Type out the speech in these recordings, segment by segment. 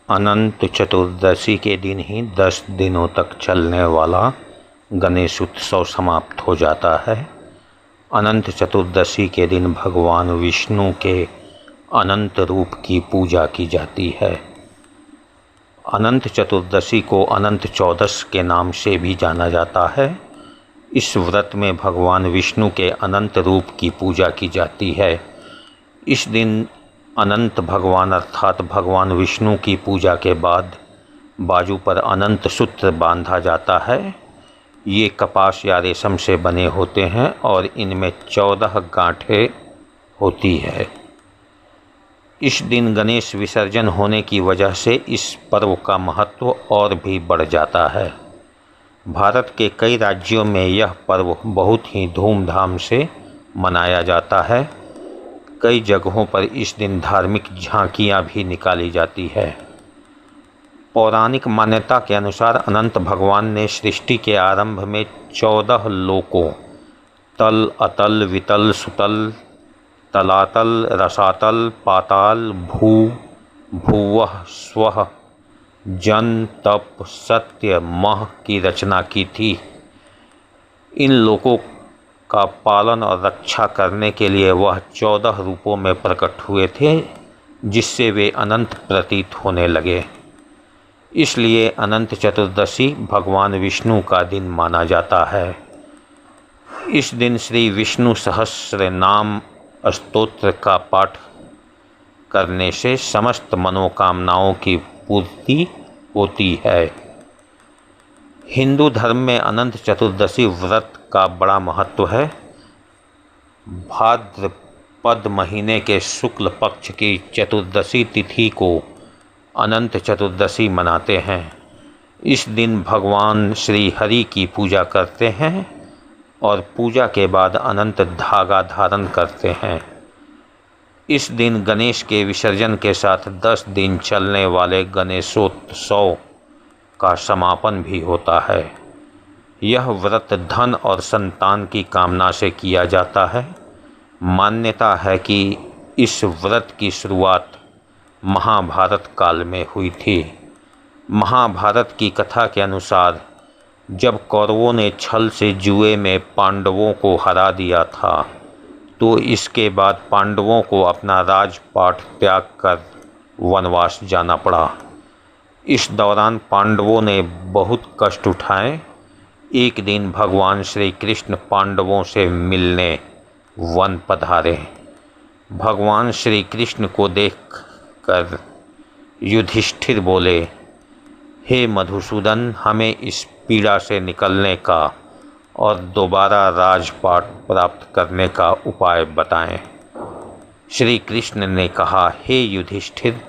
अनंत चतुर्दशी के दिन ही 10 दिनों तक चलने वाला गणेश उत्सव समाप्त हो जाता है। अनंत चतुर्दशी के दिन भगवान विष्णु के अनंत रूप की पूजा की जाती है। अनंत चतुर्दशी को अनंत चौदस के नाम से भी जाना जाता है। इस व्रत में भगवान विष्णु के अनंत रूप की पूजा की जाती है। इस दिन अनंत भगवान अर्थात भगवान विष्णु की पूजा के बाद बाजू पर अनंत सूत्र बांधा जाता है। ये कपास या रेशम से बने होते हैं और इनमें 14 गांठें होती है। इस दिन गणेश विसर्जन होने की वजह से इस पर्व का महत्व और भी बढ़ जाता है। भारत के कई राज्यों में यह पर्व बहुत ही धूमधाम से मनाया जाता है। कई जगहों पर इस दिन धार्मिक झांकियां भी निकाली जाती है। पौराणिक मान्यता के अनुसार अनंत भगवान ने सृष्टि के आरंभ में 14 लोकों तल, अतल, वितल, सुतल, तलातल, रसातल, पाताल, भू, भुवः, स्वः, जन, तप, सत्य, मह की रचना की थी। इन लोकों का पालन और रक्षा करने के लिए वह 14 रूपों में प्रकट हुए थे, जिससे वे अनंत प्रतीत होने लगे। इसलिए अनंत चतुर्दशी भगवान विष्णु का दिन माना जाता है। इस दिन श्री विष्णु सहस्र नाम स्तोत्र का पाठ करने से समस्त मनोकामनाओं की पूर्ति होती है। हिंदू धर्म में अनंत चतुर्दशी व्रत का बड़ा महत्व है। भाद्रपद महीने के शुक्ल पक्ष की चतुर्दशी तिथि को अनंत चतुर्दशी मनाते हैं। इस दिन भगवान श्री हरि की पूजा करते हैं और पूजा के बाद अनंत धागा धारण करते हैं। इस दिन गणेश के विसर्जन के साथ 10 दिन चलने वाले गणेशोत्सव का समापन भी होता है। यह व्रत धन और संतान की कामना से किया जाता है। मान्यता है कि इस व्रत की शुरुआत महाभारत काल में हुई थी। महाभारत की कथा के अनुसार जब कौरवों ने छल से जुए में पांडवों को हरा दिया था, तो इसके बाद पांडवों को अपना राजपाट त्याग कर वनवास जाना पड़ा। इस दौरान पांडवों ने बहुत कष्ट उठाए। एक दिन भगवान श्री कृष्ण पांडवों से मिलने वन पधारे। भगवान श्री कृष्ण को देखकर युधिष्ठिर बोले, हे मधुसूदन, हमें इस पीड़ा से निकलने का और दोबारा राजपाट प्राप्त करने का उपाय बताएं। श्री कृष्ण ने कहा, हे युधिष्ठिर,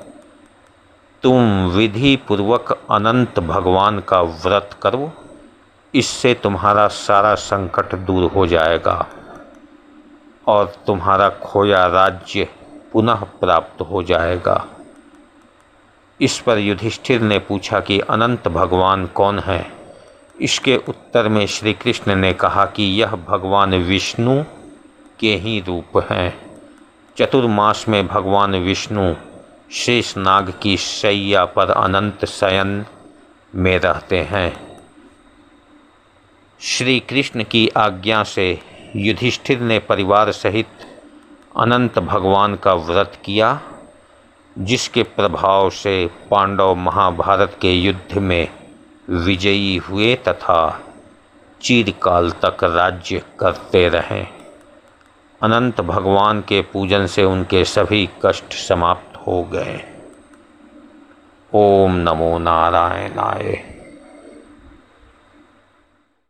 तुम विधि पूर्वक अनंत भगवान का व्रत करो। इससे तुम्हारा सारा संकट दूर हो जाएगा और तुम्हारा खोया राज्य पुनः प्राप्त हो जाएगा। इस पर युधिष्ठिर ने पूछा कि अनंत भगवान कौन है? इसके उत्तर में श्री कृष्ण ने कहा कि यह भगवान विष्णु के ही रूप हैं। चतुर्मास में भगवान विष्णु शेषनाग की शैया पर अनंत शयन में रहते हैं। श्री कृष्ण की आज्ञा से युधिष्ठिर ने परिवार सहित अनंत भगवान का व्रत किया, जिसके प्रभाव से पांडव महाभारत के युद्ध में विजयी हुए तथा चिरकाल तक राज्य करते रहे। अनंत भगवान के पूजन से उनके सभी कष्ट समाप्त हो गए। ओम नमो नारायणाय।